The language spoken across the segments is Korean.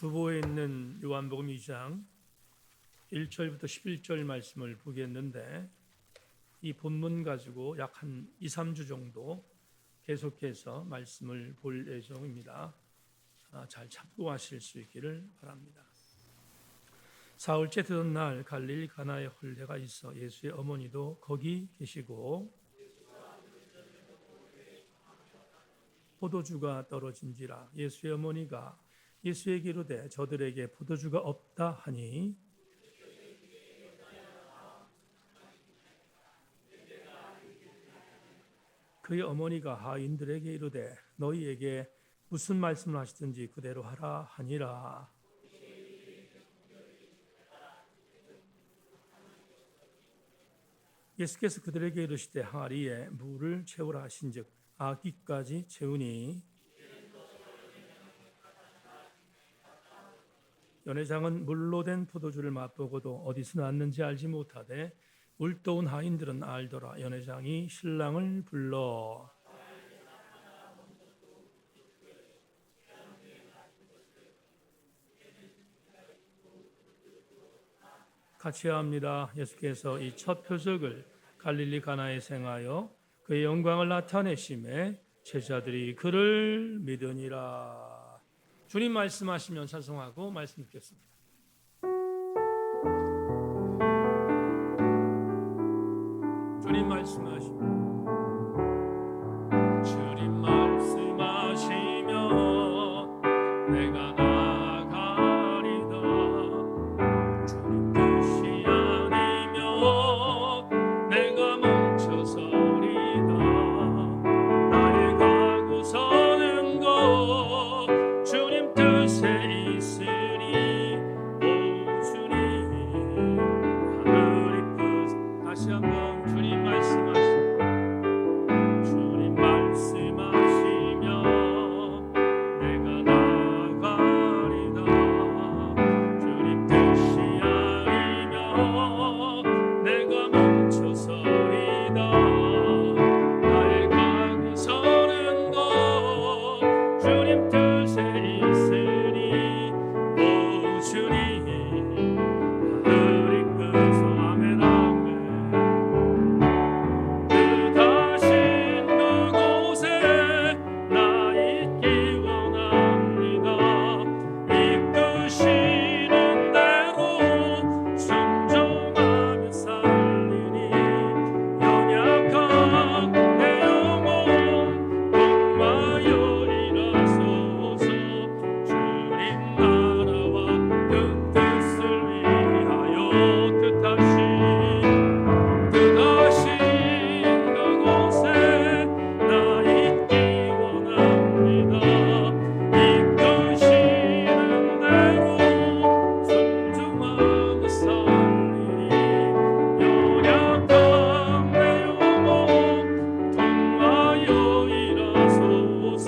주보에 있는 요한복음 2장 1절부터 11절 말씀을 보겠는데 이 본문 가지고 약 한 2, 3주 정도 계속해서 말씀을 볼 예정입니다. 잘 참고하실 수 있기를 바랍니다. 사흘째 되던 날 갈릴리 가나에 혼례가 있어 예수의 어머니도 거기 계시고 포도주가 떨어진지라. 예수의 어머니가 예수에게 이르되 저들에게 포도주가 없다 하니 그의 어머니가 하인들에게 이르되 너희에게 무슨 말씀을 하시든지 그대로 하라 하니라. 예수께서 그들에게 이르시되 항아리에 물을 채우라 하신즉 아기까지 채우니 연회장은 물로 된 포도주를 맛보고도 어디서 났는지 알지 못하되 물도온 하인들은 알더라. 연회장이 신랑을 불러 같이 합니다. 예수께서 이 첫 표적을 갈릴리 가나에 행하여 그의 영광을 나타내심에 제자들이 그를 믿으니라. 주님 말씀하시면 찬송하고 말씀 듣겠습니다. 주님 말씀하시면 주님 말씀하시면 내가 나가리다. 주님 뜻이 아니면 내가 멈춰서리다. 나의 가고 서는 곳 주님 뜻에 있으니 오 주님 하늘의 뜻. 다시 한번 주님 말씀하시면 주님 말씀하시면 내가 나가리다. 주님 뜻이 아니면 내가 멈춰서리다. 나의 가고 서는 곳 주님 뜻에 있으니 오 주님 하늘의 끝에서 아멘 아멘. 뜻하신 그곳에 나 있기 원합니다. 이끄시는 대로 순종하며 살리니 연약한 내 영혼 복마여 일하소서. 주님 나라와 그 뜻을 위하여 뜻하신 그곳에 나 있기 원합니다. 이끄시는 대로 순종하며 살리니 연약한 내 영혼 통하여 일하소서.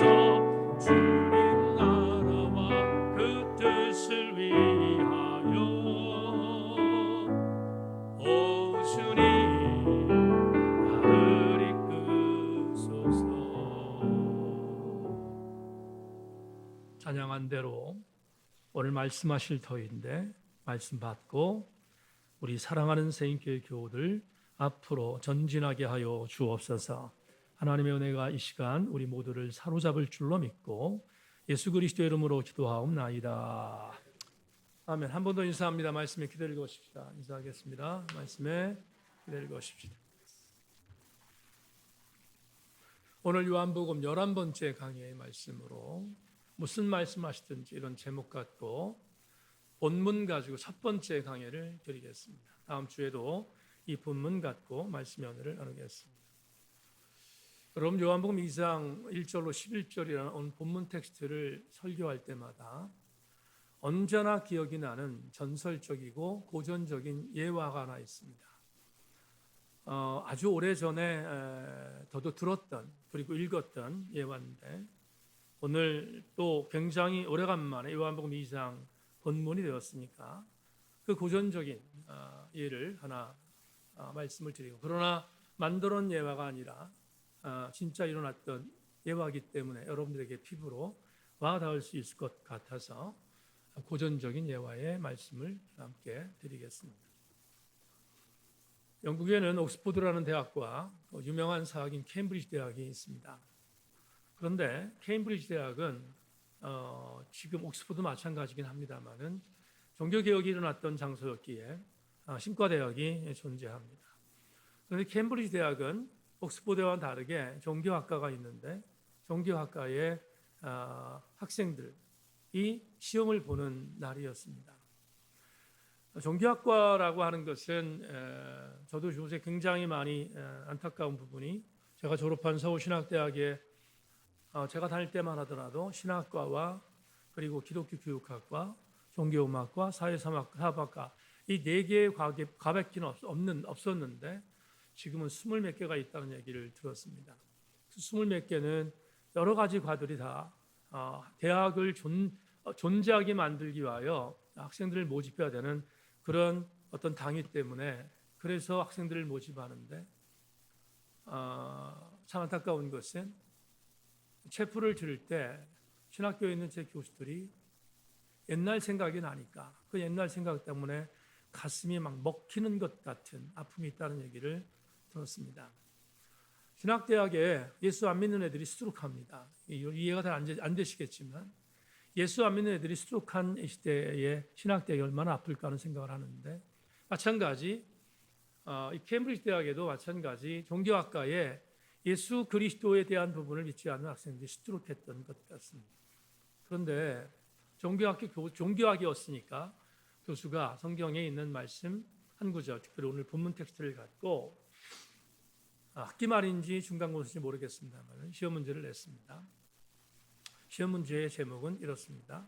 주님 나라와 그 뜻을 위하여 오 주님 나를 이끄소서. 찬양한 대로 오늘 말씀하실 터인데 말씀 받고 우리 사랑하는 세인교회 교우들 앞으로 전진하게 하여 주옵소서. 하나님의 은혜가 이 시간 우리 모두를 사로잡을 줄로 믿고 예수 그리스도의 이름으로 기도하옵나이다. 아멘. 한 번 더 인사합니다. 말씀에 기다리고 오십시다. 인사하겠습니다. 말씀에 기다리고 오십시다. 오늘 요한복음 11번째 강의의 말씀으로 무슨 말씀하시든지 이런 제목 갖고 본문 가지고 첫 번째 강의를 드리겠습니다. 다음 주에도 이 본문 갖고 말씀 연회를 나누겠습니다. 여러분 요한복음 2장 1절로 11절이라는 오늘 본문 텍스트를 설교할 때마다 언제나 기억이 나는 전설적이고 고전적인 예화가 하나 있습니다. 아주 오래전에 저도 들었던 그리고 읽었던 예화인데 오늘 또 굉장히 오래간만에 요한복음 2장 본문이 되었으니까 그 고전적인 예를 하나 말씀을 드리고 그러나 만들어 놓은 예화가 아니라 진짜 일어났던 예화이기 때문에 여러분들에게 피부로 와닿을 수 있을 것 같아서 고전적인 예화의 말씀을 함께 드리겠습니다. 영국에는 옥스포드라는 대학과 유명한 사학인 케임브리지 대학이 있습니다. 그런데 케임브리지 대학은 지금 옥스포드 마찬가지긴 합니다만은 종교개혁이 일어났던 장소였기에 신과대학이 존재합니다. 그런데 케임브리지 대학은 옥스포드와 다르게 종교학과가 있는데 종교학과의 학생들이 시험을 보는 날이었습니다. 종교학과라고 하는 것은 저도 요새 굉장히 많이 안타까운 부분이 제가 졸업한 서울신학대학에 제가 다닐 때만 하더라도 신학과와 그리고 기독교 교육학과, 종교음악과, 사회사학과 이 네 개의 과백기는 없었는데 지금은 20몇 개가 있다는 얘기를 들었습니다. 20몇 개는 여러 가지 과들이 다 대학을 존재하게 만들기 위하여 학생들을 모집해야 되는 그런 어떤 당위 때문에 그래서 학생들을 모집하는데 참 안타까운 것은 체프를 들을 때 신학교에 있는 제 교수들이 옛날 생각이 나니까 그 옛날 생각 때문에 가슴이 막 먹히는 것 같은 아픔이 있다는 얘기를 들었습니다. 신학대학에 예수 안 믿는 애들이 수두룩합니다. 이해가 잘 안 되시겠지만 예수 안 믿는 애들이 수두룩한 시대에 신학대학이 얼마나 아플까 하는 생각을 하는데 마찬가지 이 케임브리지 대학에도 마찬가지 종교학과에 예수 그리스도에 대한 부분을 믿지 않는 학생들이 수두룩했던 것 같습니다. 그런데 종교학이었으니까 교수가 성경에 있는 말씀 한 구절, 특별히 오늘 본문 텍스트를 갖고 학기 말인지 중간고사인지 모르겠습니다만 시험 문제를 냈습니다. 시험 문제의 제목은 이렇습니다.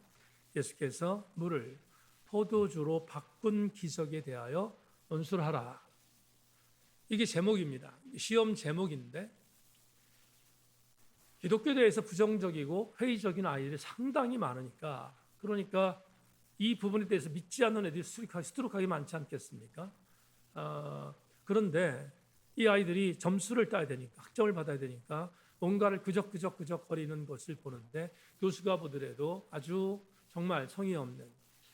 예수께서 물을 포도주로 바꾼 기적에 대하여 논술하라. 이게 제목입니다. 시험 제목인데 기독교에 대해서 부정적이고 회의적인 아이들이 상당히 많으니까 그러니까 이 부분에 대해서 믿지 않는 애들이 수두룩하게 많지 않겠습니까? 그런데 이 아이들이 점수를 따야 되니까 학점을 받아야 되니까 뭔가를 그적그적 거리는 것을 보는데 교수가 보더라도 아주 정말 성의 없는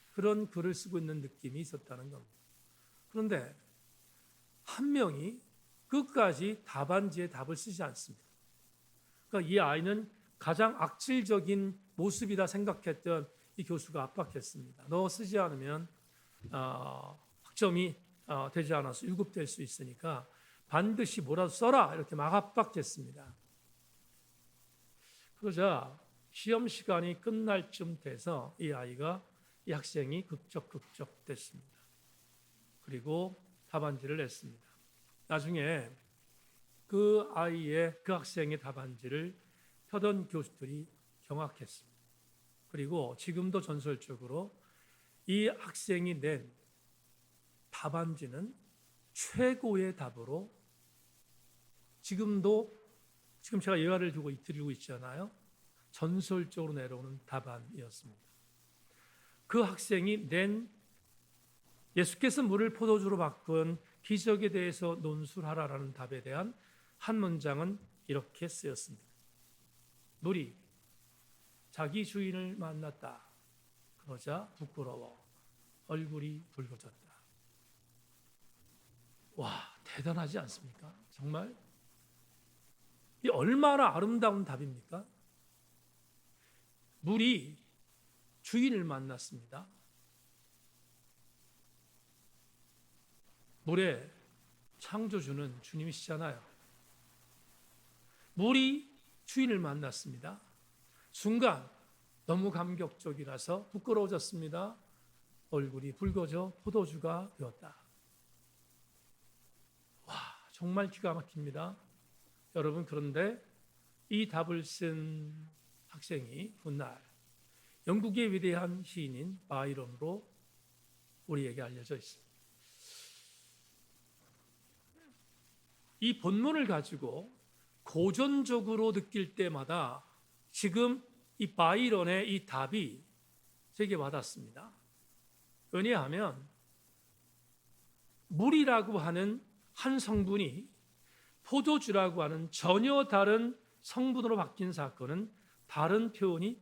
그런 글을 쓰고 있는 느낌이 있었다는 겁니다. 그런데 한 명이 끝까지 답안지에 답을 쓰지 않습니다. 그러니까 이 아이는 가장 악질적인 모습이다 생각했던 이 교수가 압박했습니다. 너 쓰지 않으면 학점이 되지 않아서 유급될 수 있으니까 반드시 뭐라도 써라 이렇게 막 압박했습니다. 그러자 시험 시간이 끝날 쯤 돼서 이 학생이 극적 됐습니다. 그리고 답안지를 냈습니다. 나중에 그 학생의 답안지를 펴던 교수들이 경악했습니다. 그리고 지금도 전설적으로 이 학생이 낸 답안지는 최고의 답으로 지금 제가 예화를 드리고 있잖아요. 전설적으로 내려오는 답안이었습니다. 그 학생이 낸 예수께서 물을 포도주로 바꾼 기적에 대해서 논술하라라는 답에 대한 한 문장은 이렇게 쓰였습니다. 물이 자기 주인을 만났다. 그러자 부끄러워 얼굴이 붉어졌다. 와, 대단하지 않습니까? 정말 이 얼마나 아름다운 답입니까? 물이 주인을 만났습니다. 물의 창조주는 주님이시잖아요. 물이 주인을 만났습니다. 순간 너무 감격적이라서 부끄러워졌습니다. 얼굴이 붉어져 포도주가 되었다. 와, 정말 기가 막힙니다. 여러분, 그런데 이 답을 쓴 학생이 훗날 영국의 위대한 시인인 바이런으로 우리에게 알려져 있습니다. 이 본문을 가지고 고전적으로 느낄 때마다 지금 이 바이런의 이 답이 제게 와닿습니다. 왜냐하면 물이라고 하는 한 성분이 포도주라고 하는 전혀 다른 성분으로 바뀐 사건은 다른 표현이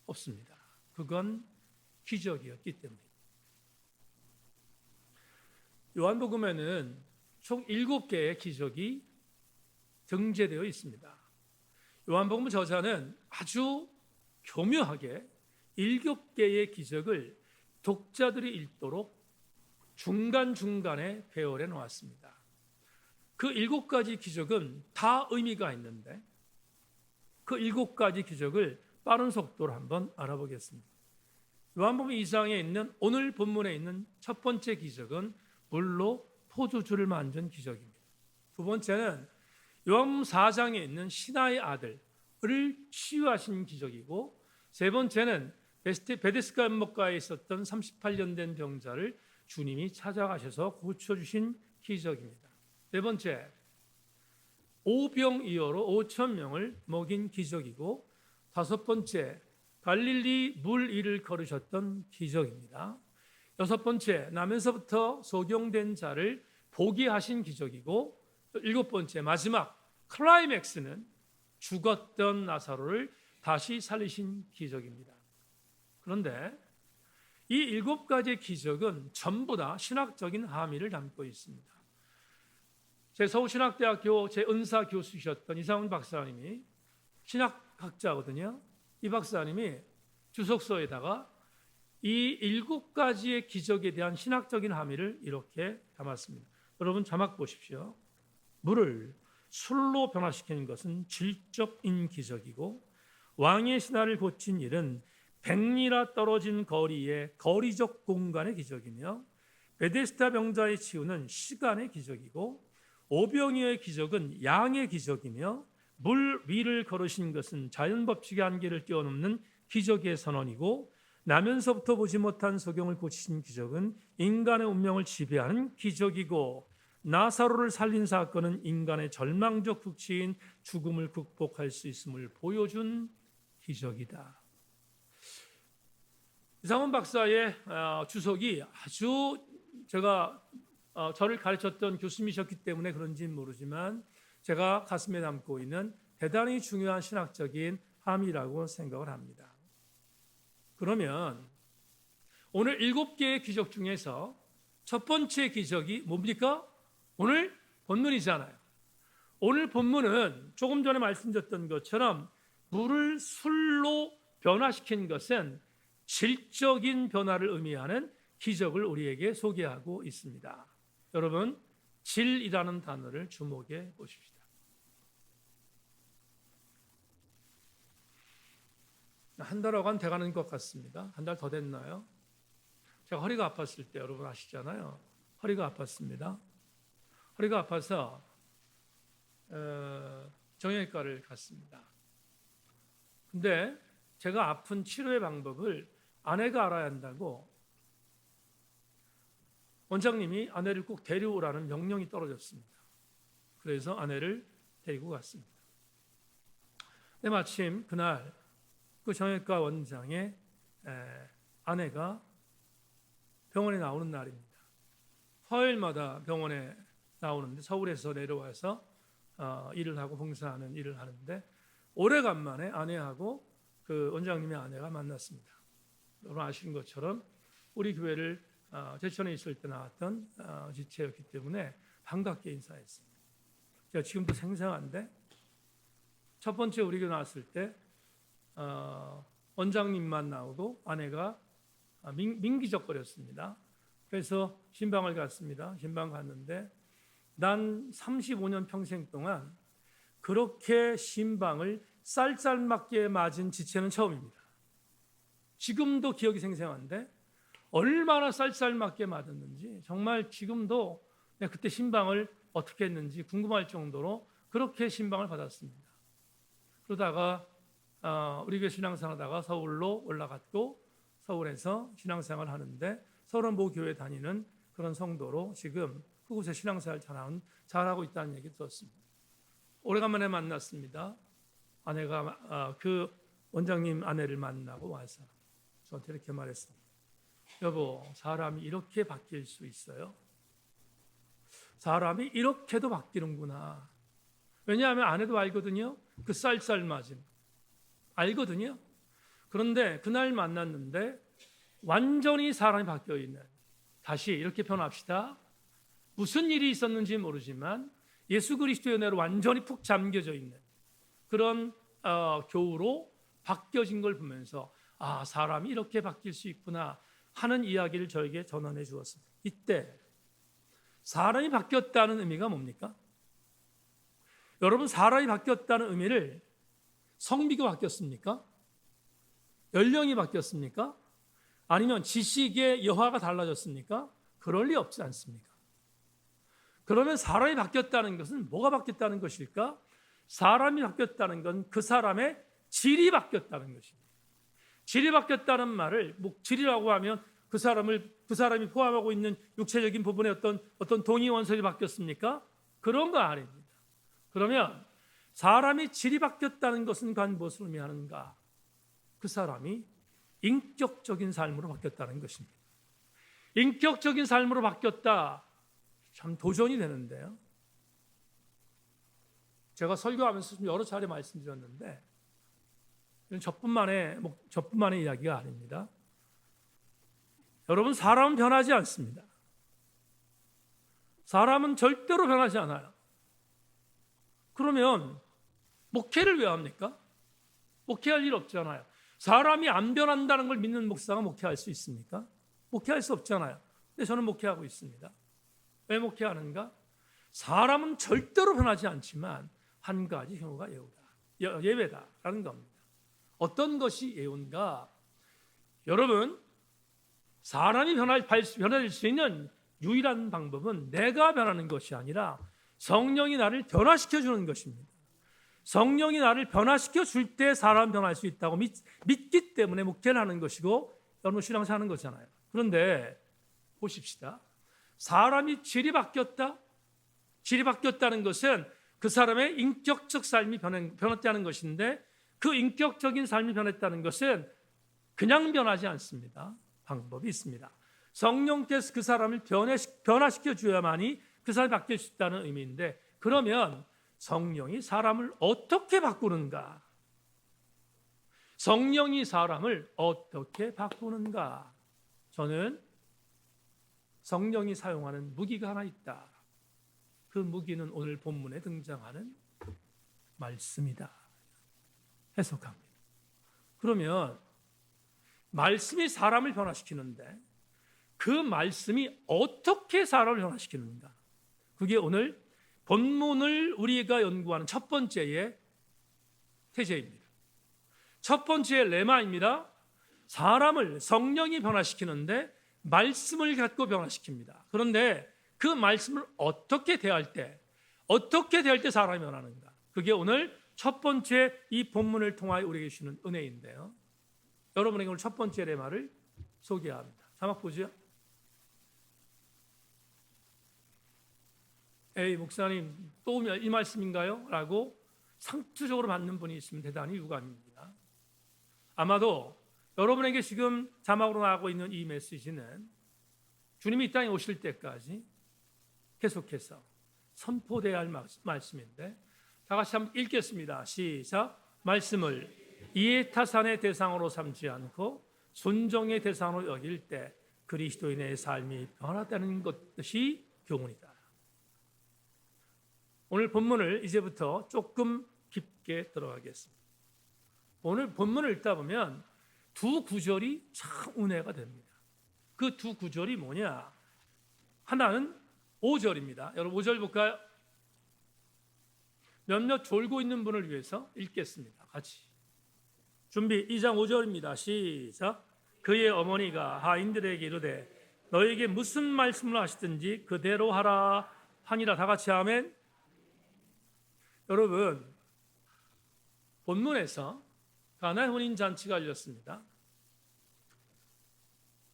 없습니다. 그건 기적이었기 때문입니다. 요한복음에는 총 7개의 기적이 등재되어 있습니다. 요한복음 저자는 아주 교묘하게 7개의 기적을 독자들이 읽도록 중간중간에 배열해 놓았습니다. 그 7가지 기적은 다 의미가 있는데 그 7가지 기적을 빠른 속도로 한번 알아보겠습니다. 요한복음 2장에 있는 오늘 본문에 있는 첫 번째 기적은 물로 포도주를 만든 기적입니다. 두 번째는 요한복음 4장에 있는 신하의 아들을 치유하신 기적이고, 세 번째는 베데스다 연못가에 있었던 38년 된 병자를 주님이 찾아가셔서 고쳐주신 기적입니다. 네 번째, 오병이어로 5천 명을 먹인 기적이고, 다섯 번째, 갈릴리 물 위를 걸으셨던 기적입니다. 여섯 번째, 나면서부터 소경된 자를 보게 하신 기적이고, 일곱 번째, 마지막 클라이맥스는 죽었던 나사로를 다시 살리신 기적입니다. 그런데 이 7가지 기적은 전부 다 신학적인 함의를 담고 있습니다. 제 서울신학대학교 제 은사 교수이셨던 이상훈 박사님이 신학학자거든요. 이 박사님이 주석서에다가 이 7가지의 기적에 대한 신학적인 함의를 이렇게 담았습니다. 여러분 자막 보십시오. 물을 술로 변화시키는 것은 질적인 기적이고, 왕의 신하를 고친 일은 백리라 떨어진 거리의 거리적 공간의 기적이며, 베데스다 병자의 치유는 시간의 기적이고, 오병이어의 기적은 양의 기적이며, 물 위를 걸으신 것은 자연 법칙의 한계를 뛰어넘는 기적의 선언이고, 나면서부터 보지 못한 소경을 고치신 기적은 인간의 운명을 지배하는 기적이고, 나사로를 살린 사건은 인간의 절망적 극치인 죽음을 극복할 수 있음을 보여준 기적이다. 이상훈 박사의 주석이 아주 제가 저를 가르쳤던 교수님이셨기 때문에 그런지는 모르지만 제가 가슴에 담고 있는 대단히 중요한 신학적인 함의라고 생각을 합니다. 그러면 오늘 7개의 기적 중에서 첫 번째 기적이 뭡니까? 오늘 본문이잖아요. 오늘 본문은 조금 전에 말씀드렸던 것처럼 물을 술로 변화시킨 것은 질적인 변화를 의미하는 기적을 우리에게 소개하고 있습니다. 여러분, 질이라는 단어를 주목해 보십시다. 한 달하고 한 돼가는 것 같습니다. 한 달 더 됐나요? 제가 허리가 아팠을 때 여러분 아시잖아요. 허리가 아팠습니다. 허리가 아파서 정형외과를 갔습니다. 근데 제가 아픈 치료의 방법을 아내가 알아야 한다고 원장님이 아내를 꼭 데려오라는 명령이 떨어졌습니다. 그래서 아내를 데리고 갔습니다. 근데 마침 그날 그 정형외과 원장의 아내가 병원에 나오는 날입니다. 화요일마다 병원에 나오는데 서울에서 내려와서 일을 하고 봉사하는 일을 하는데 오래간만에 아내하고 그 원장님의 아내가 만났습니다. 여러분 아시는 것처럼 우리 교회를 제천에 있을 때 나왔던 지체였기 때문에 반갑게 인사했습니다. 제가 지금도 생생한데 첫 번째 우리 교회 나왔을 때 원장님만 나오고 아내가 민기적거렸습니다. 그래서 신방을 갔습니다. 신방 갔는데 난 35년 평생 동안 그렇게 신방을 쌀쌀맞게 맞은 지체는 처음입니다. 지금도 기억이 생생한데 얼마나 쌀쌀맞게 맞았는지 정말 지금도 그때 신방을 어떻게 했는지 궁금할 정도로 그렇게 신방을 받았습니다. 그러다가 우리 교회 신앙생활하다가 서울로 올라갔고 서울에서 신앙생활을 하는데 서울은 모 교회 다니는 그런 성도로 지금 그곳에 신앙생활 잘하고 있다는 얘기 들었습니다. 오래간만에 만났습니다. 아내가 그 원장님 아내를 만나고 와서 저한테 이렇게 말했습니다. 여보, 사람이 이렇게 바뀔 수 있어요? 사람이 이렇게도 바뀌는구나. 왜냐하면 아내도 알거든요. 그 쌀쌀맞음 알거든요. 그런데 그날 만났는데 완전히 사람이 바뀌어 있는, 다시 이렇게 표현합시다. 무슨 일이 있었는지 모르지만 예수 그리스도의 은혜로 완전히 푹 잠겨져 있는 그런 교우로 바뀌어진 걸 보면서 사람이 이렇게 바뀔 수 있구나 하는 이야기를 저에게 전환해 주었습니다. 이때 사람이 바뀌었다는 의미가 뭡니까? 여러분, 사람이 바뀌었다는 의미를 성비가 바뀌었습니까? 연령이 바뀌었습니까? 아니면 지식의 여하가 달라졌습니까? 그럴 리 없지 않습니까? 그러면 사람이 바뀌었다는 것은 뭐가 바뀌었다는 것일까? 사람이 바뀌었다는 건 그 사람의 질이 바뀌었다는 것입니다. 질이 바뀌었다는 말을, 질이라고 하면 그 사람이 포함하고 있는 육체적인 부분의 어떤 동위원석이 바뀌었습니까? 그런 거 아닙니다. 그러면 사람이 질이 바뀌었다는 것은 과연 무엇을 의미하는가? 그 사람이 인격적인 삶으로 바뀌었다는 것입니다. 인격적인 삶으로 바뀌었다. 참 도전이 되는데요. 제가 설교하면서 좀 여러 차례 말씀드렸는데 이건 저뿐만의 이야기가 아닙니다. 여러분, 사람은 변하지 않습니다. 사람은 절대로 변하지 않아요. 그러면 목회를 왜 합니까? 목회할 일 없잖아요. 사람이 안 변한다는 걸 믿는 목사가 목회할 수 있습니까? 목회할 수 없잖아요. 근데 저는 목회하고 있습니다. 왜 목회하는가? 사람은 절대로 변하지 않지만 한 가지 경우가 예외다라는 겁니다. 어떤 것이 예외인가? 여러분, 사람이 변할 수 있는 유일한 방법은 내가 변하는 것이 아니라 성령이 나를 변화시켜 주는 것입니다. 성령이 나를 변화시켜 줄 때 사람 변할 수 있다고 믿기 때문에 목회를 하는 것이고 여러분 신앙생활 하는 거잖아요. 그런데 보십시다. 사람이 질이 바뀌었다? 질이 바뀌었다는 것은 그 사람의 인격적 삶이 변했다는 것인데 그 인격적인 삶이 변했다는 것은 그냥 변하지 않습니다. 방법이 있습니다. 성령께서 그 사람을 변화시켜 줘야만이 그 사람이 바뀔 수 있다는 의미인데 그러면 성령이 사람을 어떻게 바꾸는가? 성령이 사람을 어떻게 바꾸는가? 저는 성령이 사용하는 무기가 하나 있다. 그 무기는 오늘 본문에 등장하는 말씀이다. 해석합니다. 그러면 말씀이 사람을 변화시키는데 그 말씀이 어떻게 사람을 변화시키는가? 그게 오늘 본문을 우리가 연구하는 첫 번째의 태제입니다. 첫 번째의 레마입니다. 사람을 성령이 변화시키는데 말씀을 갖고 변화시킵니다. 그런데 그 말씀을 어떻게 대할 때 사람이 변하는가? 그게 오늘 첫 번째 이 본문을 통하여 우리에게 주시는 은혜인데요. 여러분에게 오늘 첫 번째 레마를 소개합니다. 자막 보죠. 에이 목사님 또 이 말씀인가요? 라고 상투적으로 받는 분이 있으면 대단히 유감입니다. 아마도 여러분에게 지금 자막으로 나가고 있는 이 메시지는 주님이 이 땅에 오실 때까지 계속해서 선포되어야 할 말씀인데 다 같이 한번 읽겠습니다. 시작. 말씀을 이해타산의 대상으로 삼지 않고 순종의 대상으로 여길 때 그리스도인의 삶이 변화되는 것이 교훈이다. 오늘 본문을 이제부터 조금 깊게 들어가겠습니다. 오늘 본문을 읽다 보면 두 구절이 참 은혜가 됩니다. 그 두 구절이 뭐냐? 하나는 5절입니다. 여러분 5절 볼까요? 몇몇 졸고 있는 분을 위해서 읽겠습니다. 같이. 준비 2장 5절입니다. 시작. 그의 어머니가 하인들에게 이르되 너에게 무슨 말씀을 하시든지 그대로 하라 하니라. 다 같이 아멘. 여러분 본문에서 가나의 혼인잔치가 열렸습니다.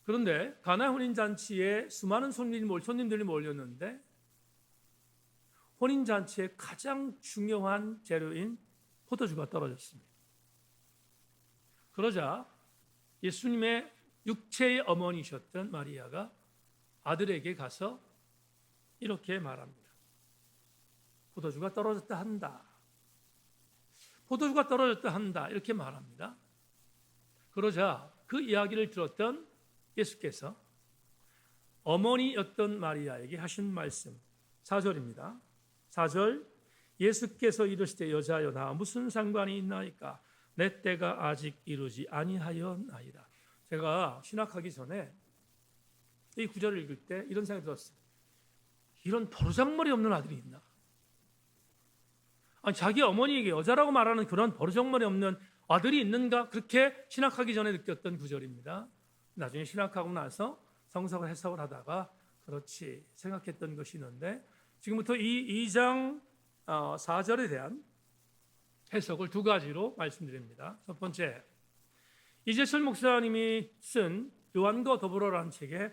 그런데 가나의 혼인잔치에 수많은 손님들이 몰렸는데 혼인잔치의 가장 중요한 재료인 포도주가 떨어졌습니다. 그러자 예수님의 육체의 어머니셨던 마리아가 아들에게 가서 이렇게 말합니다. 포도주가 떨어졌다 한다. 포도주가 떨어졌다 한다. 이렇게 말합니다. 그러자 그 이야기를 들었던 예수께서 어머니였던 마리아에게 하신 말씀 4절입니다. 4절 예수께서 이르시되 여자여 나 무슨 상관이 있나이까 내 때가 아직 이르지 아니하였나이다. 제가 신학하기 전에 이 구절을 읽을 때 이런 생각이 들었어요. 이런 버르장머리 없는 아들이 있나? 아니, 자기 어머니에게 여자라고 말하는 그런 버르장머리 없는 아들이 있는가? 그렇게 신학하기 전에 느꼈던 구절입니다. 나중에 신학하고 나서 성서를 해석을 하다가 그렇지 생각했던 것이 있는데 지금부터 이 2장 4절에 대한 해석을 두 가지로 말씀드립니다. 첫 번째, 이재철 목사님이 쓴 요한과 더불어라는 책에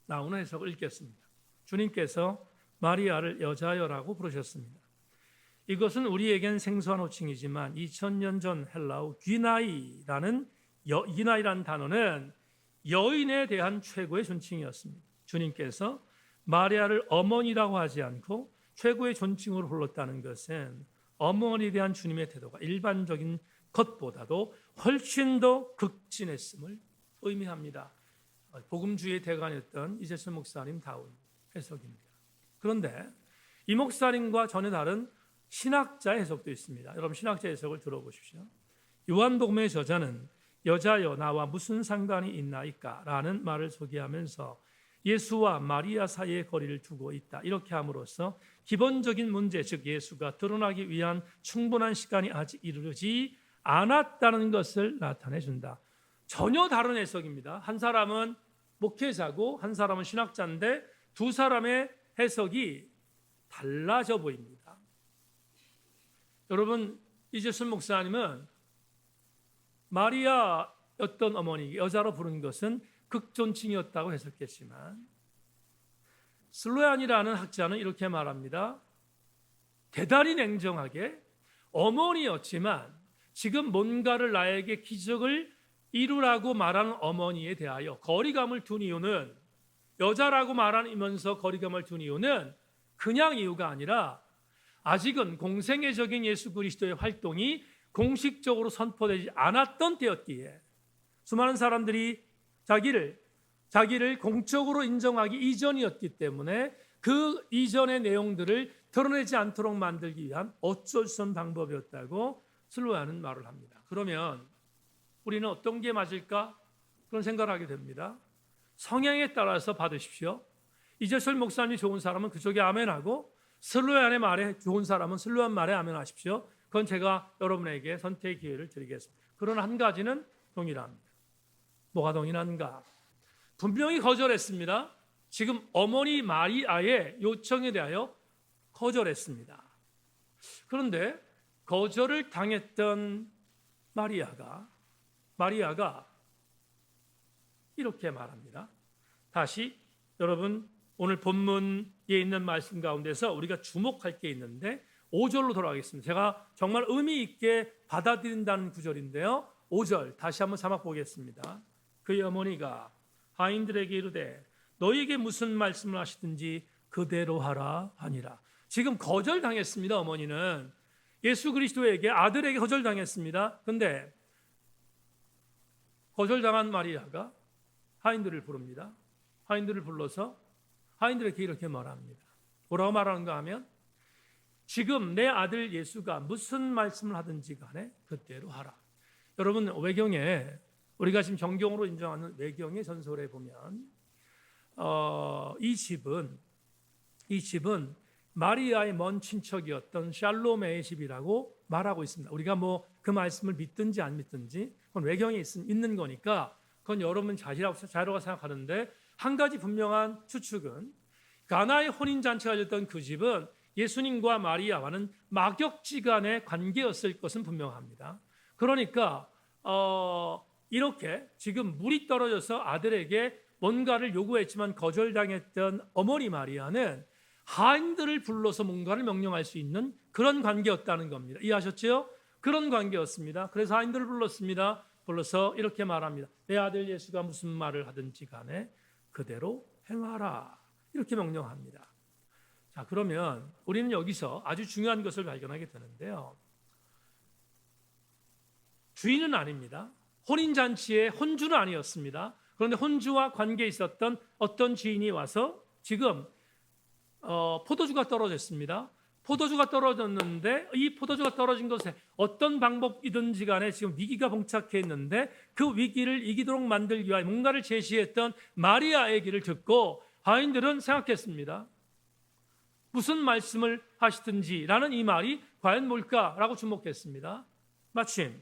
나오는 해석을 읽겠습니다. 주님께서 마리아를 여자여라고 부르셨습니다. 이것은 우리에겐 생소한 호칭이지만 2000년 전 헬라어 귀나이라는 단어는 여인에 대한 최고의 존칭이었습니다. 주님께서 마리아를 어머니라고 하지 않고 최고의 존칭으로 불렀다는 것은 어머니에 대한 주님의 태도가 일반적인 것보다도 훨씬 더 극진했음을 의미합니다. 복음주의 대관이었던 이재철 목사님 다운 해석입니다. 그런데 이 목사님과 전혀 다른 신학자의 해석도 있습니다. 여러분 신학자 해석을 들어보십시오. 요한복음의 저자는 여자여 나와 무슨 상관이 있나이까 라는 말을 소개하면서 예수와 마리아 사이의 거리를 두고 있다. 이렇게 함으로써 기본적인 문제, 즉 예수가 드러나기 위한 충분한 시간이 아직 이르지 않았다는 것을 나타내준다. 전혀 다른 해석입니다. 한 사람은 목회자고 한 사람은 신학자인데 두 사람의 해석이 달라져 보입니다. 여러분 이재순 목사님은 마리아였던 어머니 여자로 부른 것은 극존칭이었다고 해석했지만 슬로얀이라는 학자는 이렇게 말합니다. 대단히 냉정하게 어머니였지만 지금 뭔가를 나에게 기적을 이루라고 말하는 어머니에 대하여 거리감을 둔 이유는 여자라고 말하면서 거리감을 둔 이유는 그냥 이유가 아니라 아직은 공생애적인 예수 그리스도의 활동이 공식적으로 선포되지 않았던 때였기에 수많은 사람들이 자기를 공적으로 인정하기 이전이었기 때문에 그 이전의 내용들을 드러내지 않도록 만들기 위한 어쩔 수 없는 방법이었다고 슬로야는 말을 합니다. 그러면 우리는 어떤 게 맞을까? 그런 생각을 하게 됩니다. 성향에 따라서 받으십시오. 이재철 목사님이 좋은 사람은 그쪽에 아멘하고 슬로얀의 말에 좋은 사람은 슬로얀 말에 아멘하십시오. 그건 제가 여러분에게 선택의 기회를 드리겠습니다. 그러나 한 가지는 동일합니다. 뭐가 동일한가? 분명히 거절했습니다. 지금 어머니 마리아의 요청에 대하여 거절했습니다. 그런데 거절을 당했던 마리아가 이렇게 말합니다. 다시 여러분 오늘 본문에 있는 말씀 가운데서 우리가 주목할 게 있는데 5절로 돌아가겠습니다. 제가 정말 의미 있게 받아들인다는 구절인데요. 5절 다시 한번 자막 보겠습니다. 그의 어머니가 하인들에게 이르되 너희에게 무슨 말씀을 하시든지 그대로 하라 하니라. 지금 거절당했습니다. 어머니는 예수 그리스도에게 아들에게 거절당했습니다. 그런데 거절당한 마리아가 하인들을 부릅니다. 하인들을 불러서 하인들에게 이렇게 말합니다. 뭐라고 말하는가 하면 지금 내 아들 예수가 무슨 말씀을 하든지 간에 그대로 하라. 여러분 외경에 우리가 지금 정경으로 인정하는 외경의 전설에 보면 이 집은 마리아의 먼 친척이었던 샬로메의 집이라고 말하고 있습니다. 우리가 뭐 그 말씀을 믿든지 안 믿든지 그건 외경에 있는 거니까 그건 여러분 자유라고 생각하는데 한 가지 분명한 추측은 가나의 혼인잔치가 열렸던 그 집은 예수님과 마리아와는 막역지간의 관계였을 것은 분명합니다. 그러니까 이렇게 지금 물이 떨어져서 아들에게 뭔가를 요구했지만 거절당했던 어머니 마리아는 하인들을 불러서 뭔가를 명령할 수 있는 그런 관계였다는 겁니다. 이해하셨죠? 그런 관계였습니다. 그래서 하인들을 불렀습니다. 불러서 이렇게 말합니다. 내 아들 예수가 무슨 말을 하든지 간에 그대로 행하라. 이렇게 명령합니다. 자, 그러면 우리는 여기서 아주 중요한 것을 발견하게 되는데요. 주인은 아닙니다. 혼인잔치의 혼주는 아니었습니다. 그런데 혼주와 관계에 있었던 어떤 주인이 와서 지금 포도주가 떨어졌습니다. 포도주가 떨어졌는데 이 포도주가 떨어진 것에 어떤 방법이든지 간에 지금 위기가 봉착해 있는데 그 위기를 이기도록 만들기 위하여 뭔가를 제시했던 마리아의 얘기를 듣고 바인들은 생각했습니다. 무슨 말씀을 하시든지라는 이 말이 과연 뭘까라고 주목했습니다. 마침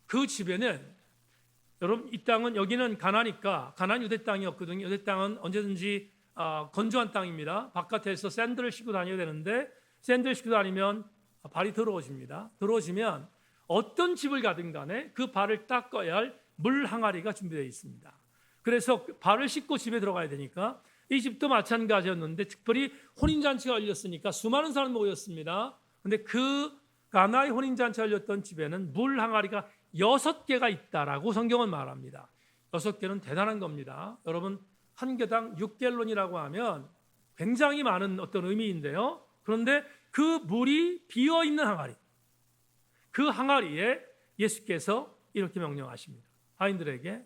그 집에는, 여러분 이 땅은, 여기는 가나니까 가나안 유대 땅이었거든요. 유대 땅은 언제든지 건조한 땅입니다. 바깥에서 샌들을 신고 다녀야 되는데 샌들을 신고 다니면 발이 더러워집니다. 더러워지면 어떤 집을 가든 간에 그 발을 닦아야 할 물 항아리가 준비되어 있습니다. 그래서 발을 씻고 집에 들어가야 되니까 이 집도 마찬가지였는데 특별히 혼인잔치가 열렸으니까 수많은 사람이 모였습니다. 그런데 그 가나의 혼인잔치가 열렸던 집에는 물 항아리가 6개가 있다라고 성경은 말합니다. 6개는 대단한 겁니다. 여러분 한 개당 6갤론이라고 하면 굉장히 많은 어떤 의미인데요. 그런데 그 물이 비어있는 항아리, 그 항아리에 예수께서 이렇게 명령하십니다. 아이들에게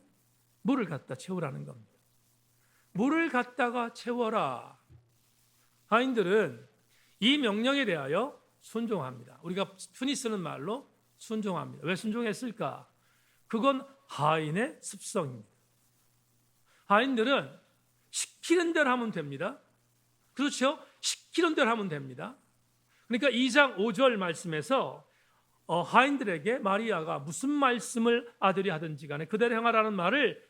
물을 갖다 채우라는 겁니다. 물을 갖다가 채워라. 아이들은 이 명령에 대하여 순종합니다. 우리가 흔히 쓰는 말로 순종합니다. 왜 순종했을까? 그건 하인의 습성입니다. 하인들은 시키는 대로 하면 됩니다. 그렇죠? 시키는 대로 하면 됩니다. 그러니까 2장 5절 말씀에서 하인들에게 마리아가 무슨 말씀을 아들이 하든지 간에 그대로 행하라는 말을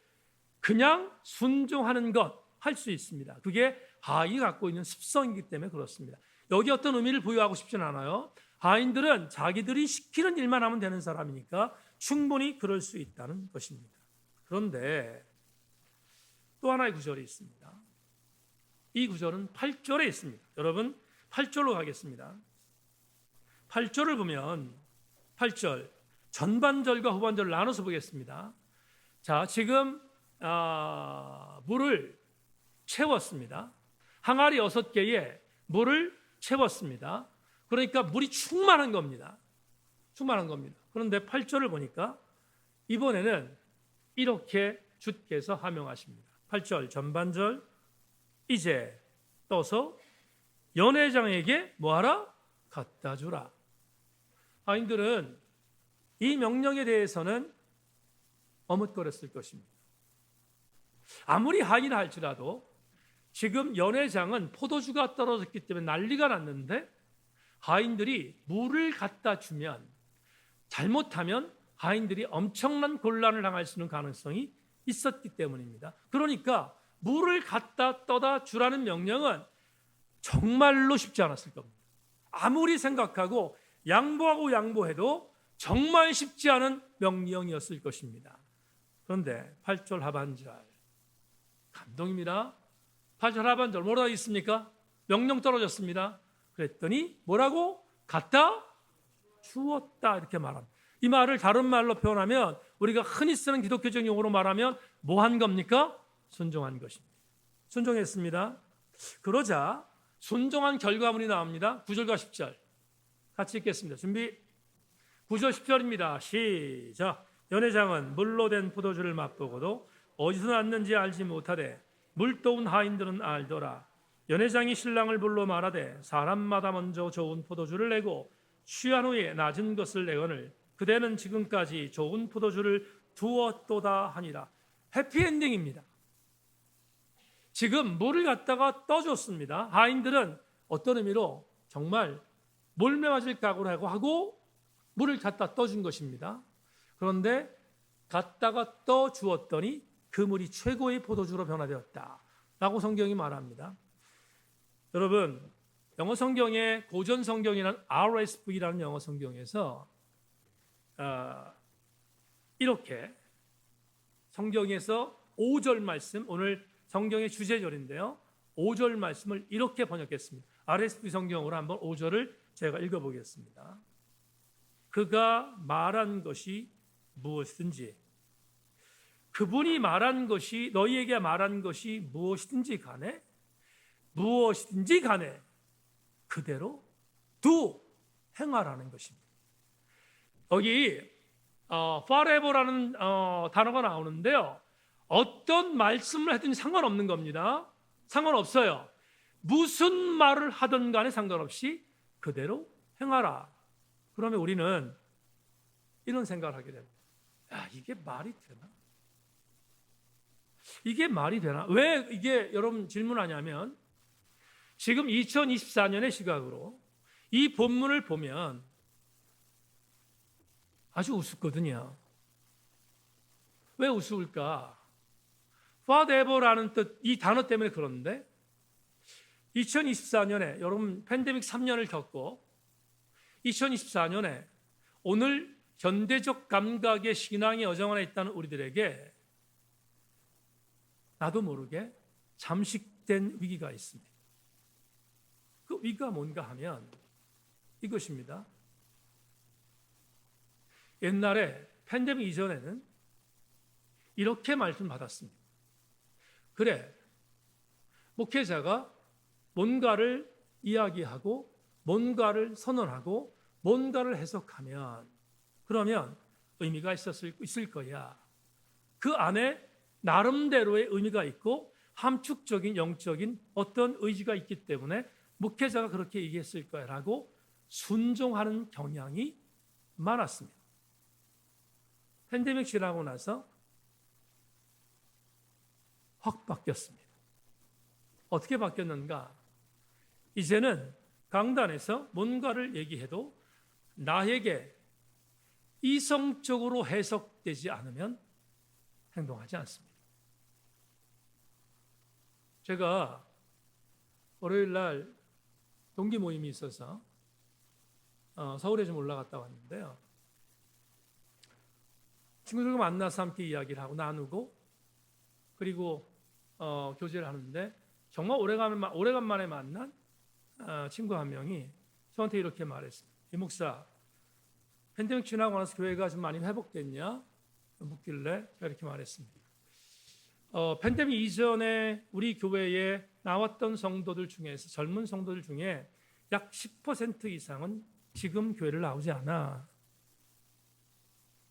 그냥 순종하는 것 할 수 있습니다. 그게 하인이 갖고 있는 습성이기 때문에 그렇습니다. 여기 어떤 의미를 부여하고 싶지는 않아요. 하인들은 자기들이 시키는 일만 하면 되는 사람이니까 충분히 그럴 수 있다는 것입니다. 그런데 또 하나의 구절이 있습니다. 이 구절은 8절에 있습니다. 여러분 8절로 가겠습니다. 8절을 보면 8절 전반절과 후반절을 나눠서 보겠습니다. 자, 지금 물을 채웠습니다. 항아리 6개에 물을 채웠습니다. 그러니까 물이 충만한 겁니다. 충만한 겁니다. 그런데 8절을 보니까 이번에는 이렇게 주께서 하명하십니다. 8절 전반절, 이제 떠서 연회장에게 뭐하라? 갖다 주라. 하인들은 이 명령에 대해서는 머뭇거렸을 것입니다. 아무리 하인이라 할지라도 지금 연회장은 포도주가 떨어졌기 때문에 난리가 났는데 하인들이 물을 갖다 주면, 잘못하면 하인들이 엄청난 곤란을 당할 수 있는 가능성이 있었기 때문입니다. 그러니까 물을 갖다 떠다 주라는 명령은 정말로 쉽지 않았을 겁니다. 아무리 생각하고 양보해도 정말 쉽지 않은 명령이었을 것입니다. 그런데 8절 하반절 감동입니다. 8절 하반절 뭐라고 있습니까? 명령 떨어졌습니다. 그랬더니 뭐라고? 갖다 주었다 이렇게 말합니다. 이 말을 다른 말로 표현하면, 우리가 흔히 쓰는 기독교적 용어로 말하면 뭐 한 겁니까? 순종한 것입니다. 순종했습니다. 그러자 순종한 결과물이 나옵니다. 9절과 10절 같이 읽겠습니다. 준비. 9절 10절입니다. 시작. 연회장은 물로 된 포도주를 맛보고도 어디서 났는지 알지 못하되 물도운 하인들은 알더라. 연회장이 신랑을 불러 말하되 사람마다 먼저 좋은 포도주를 내고 취한 후에 낮은 것을 내거늘 그대는 지금까지 좋은 포도주를 두었도다 하니라. 해피엔딩입니다. 지금 물을 갖다가 떠줬습니다. 하인들은 어떤 의미로 정말 몰매 맞을 각오를 하고 물을 갖다 떠준 것입니다. 그런데 갖다가 떠주었더니 그 물이 최고의 포도주로 변화되었다라고 성경이 말합니다. 여러분, 영어 성경의 고전 성경이라는 RSV라는 영어 성경에서 이렇게 성경에서 5절 말씀, 오늘 성경의 주제절인데요, 5절 말씀을 이렇게 번역했습니다. RSV 성경으로 한번 5절을 제가 읽어보겠습니다. 그가 말한 것이 무엇이든지, 그분이 말한 것이, 너희에게 말한 것이 무엇이든지 간에 그대로 행하라는 것입니다. 여기 forever라는 단어가 나오는데요. 어떤 말씀을 하든지 상관없는 겁니다. 상관없어요. 무슨 말을 하든 간에 상관없이 그대로 행하라. 그러면 우리는 이런 생각을 하게 됩니다. 야, 이게 말이 되나? 이게 말이 되나? 왜 이게 여러분 질문하냐면 지금 2024년의 시각으로 이 본문을 보면 아주 우습거든요. 왜 우스울까? whatever라는 뜻, 이 단어 때문에 그런데 2024년에 여러분 팬데믹 3년을 겪고 2024년에 오늘 현대적 감각의 신앙의 여정 안에 있다는 우리들에게 나도 모르게 잠식된 위기가 있습니다. 그 위기가 뭔가 하면 이것입니다. 옛날에 팬데믹 이전에는 이렇게 말씀받았습니다. 그래, 목회자가 뭔가를 이야기하고 뭔가를 선언하고 뭔가를 해석하면 그러면 의미가 있을 거야. 그 안에 나름대로의 의미가 있고 함축적인 영적인 어떤 의지가 있기 때문에 목회자가 그렇게 얘기했을 거야라고 순종하는 경향이 많았습니다. 팬데믹 지나고 나서 확 바뀌었습니다. 어떻게 바뀌었는가? 이제는 강단에서 뭔가를 얘기해도 나에게 이성적으로 해석되지 않으면 행동하지 않습니다. 제가 월요일 날 동기 모임이 있어서 서울에 좀 올라갔다 왔는데요. 친구들과 만나서 함께 이야기를 하고 나누고 그리고 교제를 하는데 정말 오래간만에 만난 친구 한 명이 저한테 이렇게 말했습니다. 이 목사, 팬데믹 지나고 나서 교회가 좀 많이 회복됐냐? 묻길래 제가 이렇게 말했습니다. 팬데믹 이전에 우리 교회에 나왔던 성도들 중에서 젊은 성도들 중에 약 10% 이상은 지금 교회를 나오지 않아.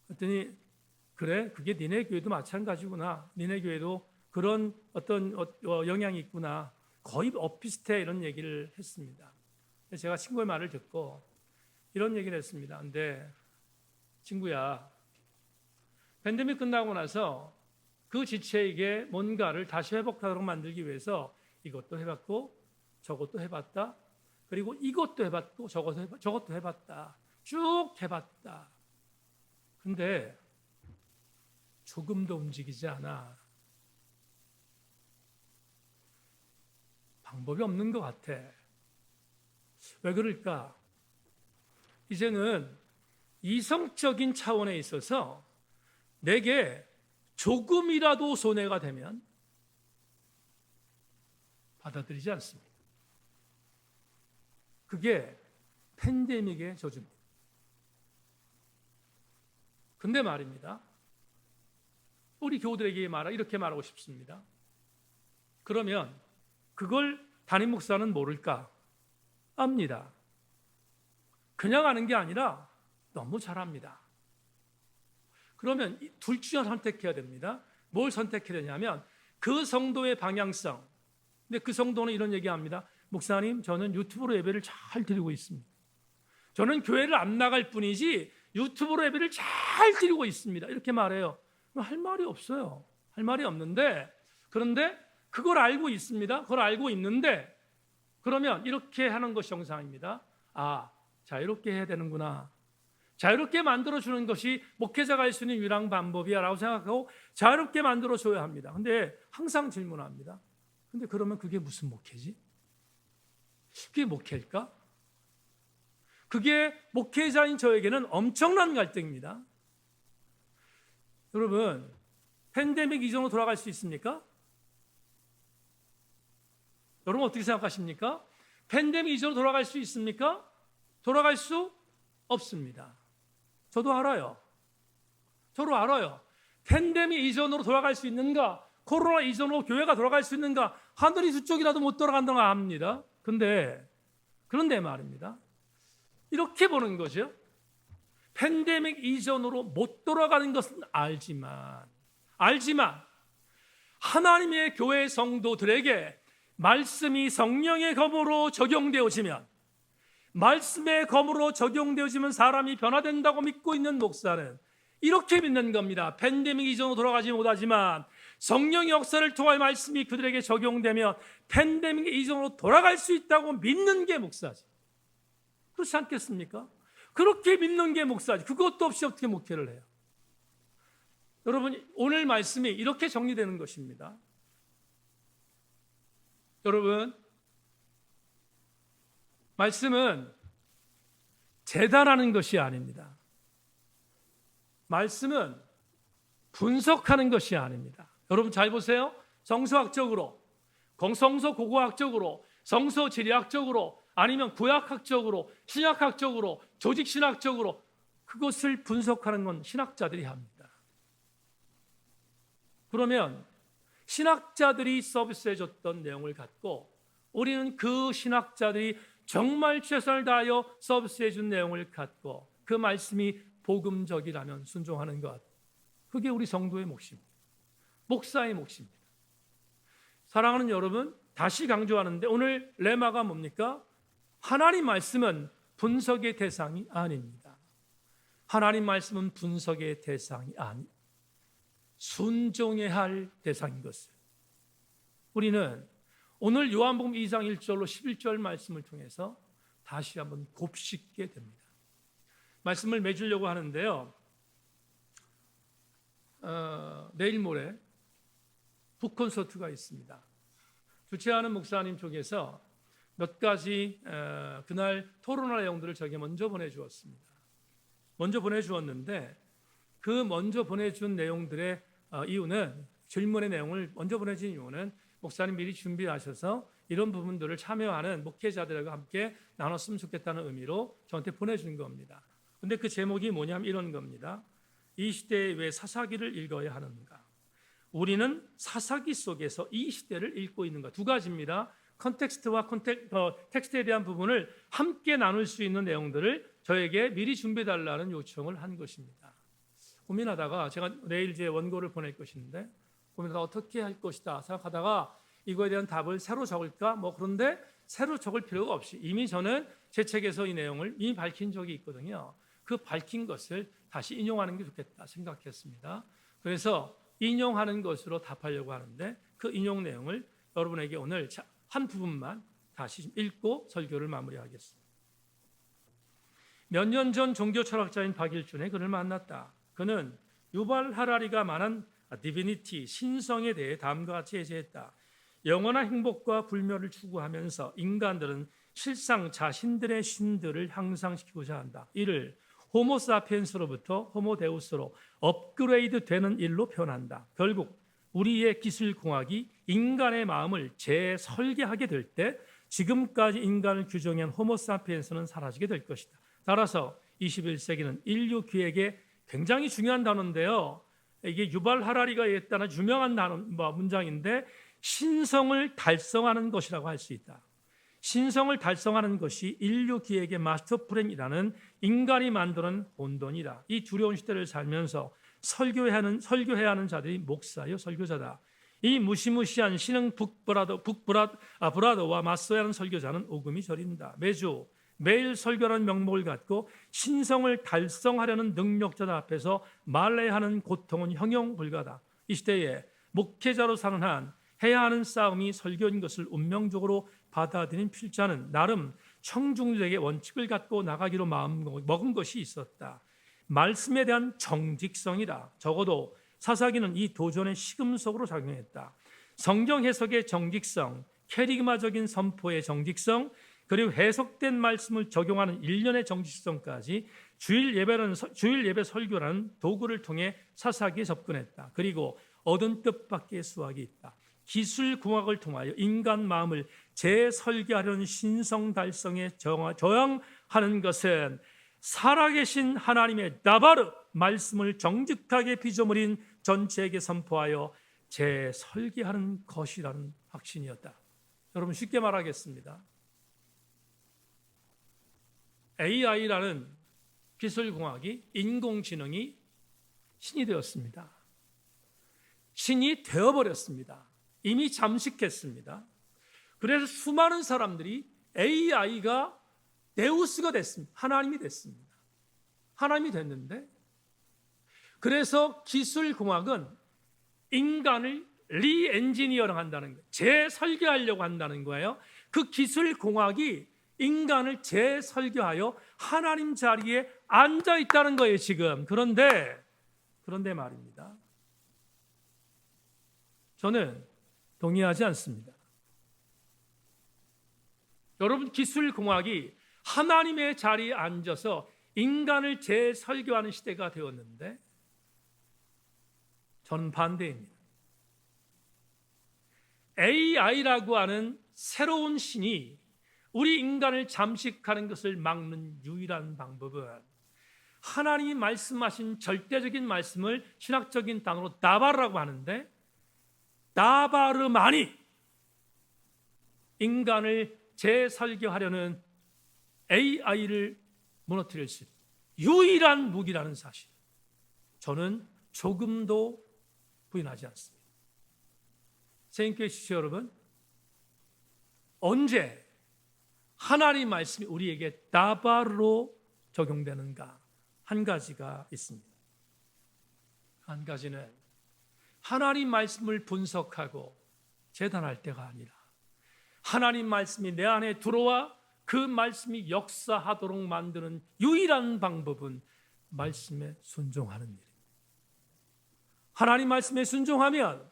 그랬더니 그래, 그게 니네 교회도 마찬가지구나. 니네 교회도 그런 어떤 영향이 있구나. 거의 엇비슷해 이런 얘기를 했습니다. 제가 친구의 말을 듣고 이런 얘기를 했습니다. 근데 친구야, 팬데믹 끝나고 나서 그 지체에게 뭔가를 다시 회복하도록 만들기 위해서 이것도 해봤고 저것도 해봤다. 그리고 이것도 해봤고 저것도 해봤다. 쭉 해봤다. 근데 조금도 움직이지 않아. 방법이 없는 것 같아. 왜 그럴까? 이제는 이성적인 차원에 있어서 내게 조금이라도 손해가 되면 받아들이지 않습니다. 그게 팬데믹의 저주입니다. 근데 말입니다. 우리 교우들에게 이렇게 말하고 싶습니다. 그러면 그걸 담임 목사는 모를까? 압니다. 그냥 아는 게 아니라 너무 잘 압니다. 그러면 둘 중에 선택해야 됩니다. 뭘 선택해야 되냐면 그 성도의 방향성. 근데 그 성도는 이런 얘기합니다. 목사님, 저는 유튜브로 예배를 잘 드리고 있습니다. 저는 교회를 안 나갈 뿐이지 유튜브로 예배를 잘 드리고 있습니다. 이렇게 말해요. 할 말이 없어요. 할 말이 없는데 그런데 그걸 알고 있습니다. 그걸 알고 있는데 그러면 이렇게 하는 것이 정상입니다. 아, 자유롭게 해야 되는구나. 자유롭게 만들어주는 것이 목회자가 할 수 있는 유일한 방법이야 라고 생각하고 자유롭게 만들어줘야 합니다. 근데 항상 질문합니다. 근데 그러면 그게 무슨 목회지? 그게 목회일까? 그게 목회자인 저에게는 엄청난 갈등입니다. 여러분, 팬데믹 이전으로 돌아갈 수 있습니까? 여러분 어떻게 생각하십니까? 팬데믹 이전으로 돌아갈 수 있습니까? 돌아갈 수 없습니다. 저도 알아요. 저도 알아요. 팬데믹 이전으로 돌아갈 수 있는가? 코로나 이전으로 교회가 돌아갈 수 있는가? 하늘이 두 쪽이라도 못 돌아간다고 압니다. 그런데 말입니다. 이렇게 보는 거죠. 팬데믹 이전으로 못 돌아가는 것은 알지만 하나님의 교회 성도들에게 말씀이 성령의 검으로 적용되어지면, 말씀의 검으로 적용되어지면 사람이 변화된다고 믿고 있는 목사는 이렇게 믿는 겁니다. 팬데믹 이전으로 돌아가지 못하지만 성령의 역사를 통하여 말씀이 그들에게 적용되면 팬데믹 이전으로 돌아갈 수 있다고 믿는 게 목사지. 그렇지 않겠습니까? 그렇게 믿는 게 목사지. 그것도 없이 어떻게 목회를 해요? 여러분, 오늘 말씀이 이렇게 정리되는 것입니다. 여러분, 말씀은 재단하는 것이 아닙니다. 말씀은 분석하는 것이 아닙니다. 여러분 잘 보세요. 성서학적으로, 성서 고고학적으로, 성서 지리학적으로, 아니면 구약학적으로, 신약학적으로, 조직신학적으로 그것을 분석하는 건 신학자들이 합니다. 그러면 신학자들이 서비스해줬던 내용을 갖고 우리는 그 신학자들이 정말 최선을 다하여 서비스해준 내용을 갖고 그 말씀이 복음적이라면 순종하는 것, 그게 우리 성도의 몫입니다. 목사의 몫입니다. 사랑하는 여러분, 다시 강조하는데 오늘 레마가 뭡니까? 하나님 말씀은 분석의 대상이 아닙니다. 하나님 말씀은 분석의 대상이 아니, 순종해야 할 대상인 것을 우리는 오늘 요한복음 2장 1절로 11절 말씀을 통해서 다시 한번 곱씹게 됩니다. 말씀을 맺으려고 하는데요, 내일 모레 북콘서트가 있습니다. 주최하는 목사님 쪽에서 몇 가지 그날 토론할 내용들을 저에게 먼저 보내주었습니다. 먼저 보내주었는데 그 먼저 보내준 내용들의 이유는, 질문의 내용을 먼저 보내준 이유는 목사님 미리 준비하셔서 이런 부분들을 참여하는 목회자들과 함께 나눴으면 좋겠다는 의미로 저한테 보내준 겁니다. 근데 그 제목이 뭐냐면 이런 겁니다. 이 시대에 왜 사사기를 읽어야 하는가? 우리는 사사기 속에서 이 시대를 읽고 있는 것. 두 가지입니다. 컨텍스트와 텍스트에 대한 부분을 함께 나눌 수 있는 내용들을 저에게 미리 준비해달라는 요청을 한 것입니다. 고민하다가 제가 내일 제 원고를 보낼 것인데 고민하다가 어떻게 할 것이다 생각하다가 이거에 대한 답을 새로 적을까? 그런데 새로 적을 필요가 없이 이미 저는 제 책에서 이 내용을 이미 밝힌 적이 있거든요. 그 밝힌 것을 다시 인용하는 게 좋겠다 생각했습니다. 그래서 인용하는 것으로 답하려고 하는데 그 인용 내용을 여러분에게 오늘 한 부분만 다시 읽고 설교를 마무리하겠습니다. 몇 년 전 종교 철학자인 박일준의 그를 만났다. 그는 유발 하라리가 말한 디비니티, 신성에 대해 다음과 같이 제시했다. 영원한 행복과 불멸을 추구하면서 인간들은 실상 자신들의 신들을 향상시키고자 한다. 이를 호모사피엔스로부터 호모데우스로 업그레이드 되는 일로 표현한다. 결국 우리의 기술공학이 인간의 마음을 재설계하게 될 때 지금까지 인간을 규정한 호모사피엔스는 사라지게 될 것이다. 따라서 21세기는 인류 기획의 굉장히 중요한 단어인데요. 이게 유발 하라리가 했다는 유명한 단어, 문장인데 신성을 달성하는 것이라고 할 수 있다. 신성을 달성하는 것이 인류 기획의 마스터 플랜이라는 인간이 만드는 혼돈이다. 이 두려운 시대를 살면서 설교해야 하는 자들이 목사요 설교자다. 이 무시무시한 신흥 브라더와 맞서야 하는 설교자는 오금이 저린다. 매일 설교라는 명목을 갖고 신성을 달성하려는 능력자들 앞에서 말해야 하는 고통은 형용불가다. 이 시대에 목회자로 사는 한 해야 하는 싸움이 설교인 것을 운명적으로 받아들인 필자는 나름 청중들에게 원칙을 갖고 나가기로 마음먹은 것이 있었다. 말씀에 대한 정직성이다. 적어도 사사기는 이 도전의 시금석으로 작용했다. 성경 해석의 정직성, 캐리그마적인 선포의 정직성, 그리고 해석된 말씀을 적용하는 일련의 정직성까지 주일 예배 설교라는 도구를 통해 사사기에 접근했다. 그리고 얻은 뜻밖의 수확이 있다. 기술공학을 통하여 인간 마음을 재설계하려는 신성 달성에 저항하는 것은 살아계신 하나님의 나바르 말씀을 정직하게 피조물인 전체에게 선포하여 재설계하는 것이라는 확신이었다. 여러분 쉽게 말하겠습니다. AI라는 기술공학이, 인공지능이 신이 되었습니다. 신이 되어버렸습니다. 이미 잠식했습니다. 그래서 수많은 사람들이 AI가 데우스가 됐습니다. 하나님이 됐습니다. 하나님이 됐는데, 그래서 기술공학은 인간을 리엔지니어링 한다는 거예요. 재설계하려고 한다는 거예요. 그 기술공학이 인간을 재설계하여 하나님 자리에 앉아 있다는 거예요, 지금. 그런데 말입니다. 저는 동의하지 않습니다. 여러분, 기술공학이 하나님의 자리에 앉아서 인간을 재설계하는 시대가 되었는데 저는 반대입니다. AI라고 하는 새로운 신이 우리 인간을 잠식하는 것을 막는 유일한 방법은 하나님이 말씀하신 절대적인 말씀을 신학적인 단어로 다바르라고 하는데, 다바르만이 인간을 재설계하려는 AI를 무너뜨릴 수 있는 유일한 무기라는 사실, 저는 조금도 부인하지 않습니다. 세인교회 지체 여러분, 언제 하나님 말씀이 우리에게 다바르로 적용되는가? 한 가지가 있습니다. 한 가지는 하나님 말씀을 분석하고 재단할 때가 아니라 하나님 말씀이 내 안에 들어와 그 말씀이 역사하도록 만드는 유일한 방법은 말씀에 순종하는 일입니다. 하나님 말씀에 순종하면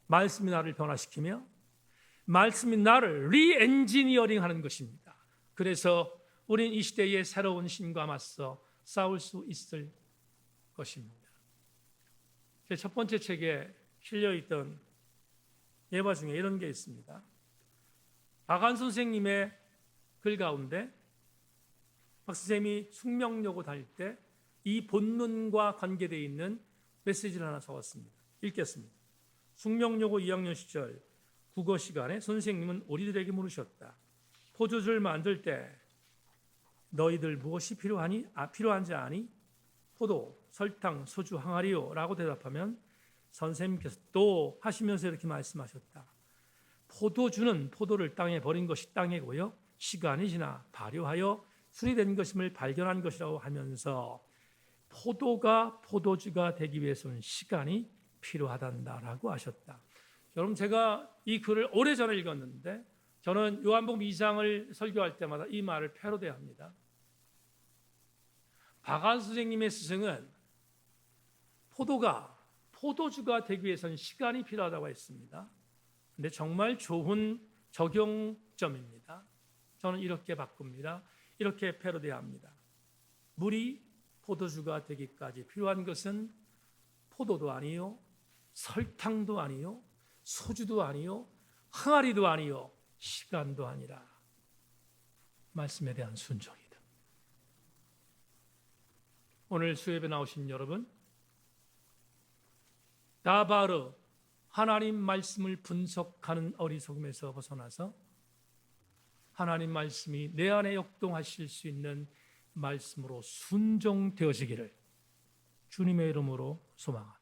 말씀이 나를 변화시키며 말씀이 나를 리엔지니어링 하는 것입니다. 그래서 우리는 이 시대의 새로운 신과 맞서 싸울 수 있을 것입니다. 제 첫 번째 책에 실려있던 예화 중에 이런 게 있습니다. 박한 선생님의 글 가운데 박 선생님이 숙명여고 다닐 때 이 본문과 관계되어 있는 메시지를 하나 적었습니다. 읽겠습니다. 숙명여고 2학년 시절 국어 시간에 선생님은 우리들에게 물으셨다. 포도주를 만들 때 너희들 무엇이 필요한지 아니? 포도, 설탕, 소주, 항아리요 라고 대답하면 선생님께서 또 하시면서 이렇게 말씀하셨다. 포도주는 포도를 땅에 버린 것이 땅이고요, 시간이 지나 발효하여 술이 된 것임을 발견한 것이라고 하면서 포도가 포도주가 되기 위해서는 시간이 필요하단다라고 하셨다. 여러분, 제가 이 글을 오래전에 읽었는데 저는 요한복음 2장을 설교할 때마다 이 말을 패러디합니다. 박한 선생님의 스승은 포도주가 되기 위해서는 시간이 필요하다고 했습니다. 근데 정말 좋은 적용점입니다. 저는 이렇게 바꿉니다. 이렇게 패러디합니다. 물이 포도주가 되기까지 필요한 것은 포도도 아니요, 설탕도 아니요, 소주도 아니요, 항아리도 아니요, 시간도 아니라 말씀에 대한 순종이다. 오늘 수업에 나오신 여러분, 다바르, 하나님 말씀을 분석하는 어리석음에서 벗어나서 하나님 말씀이 내 안에 역동하실 수 있는 말씀으로 순종되어지기를 주님의 이름으로 소망합니다.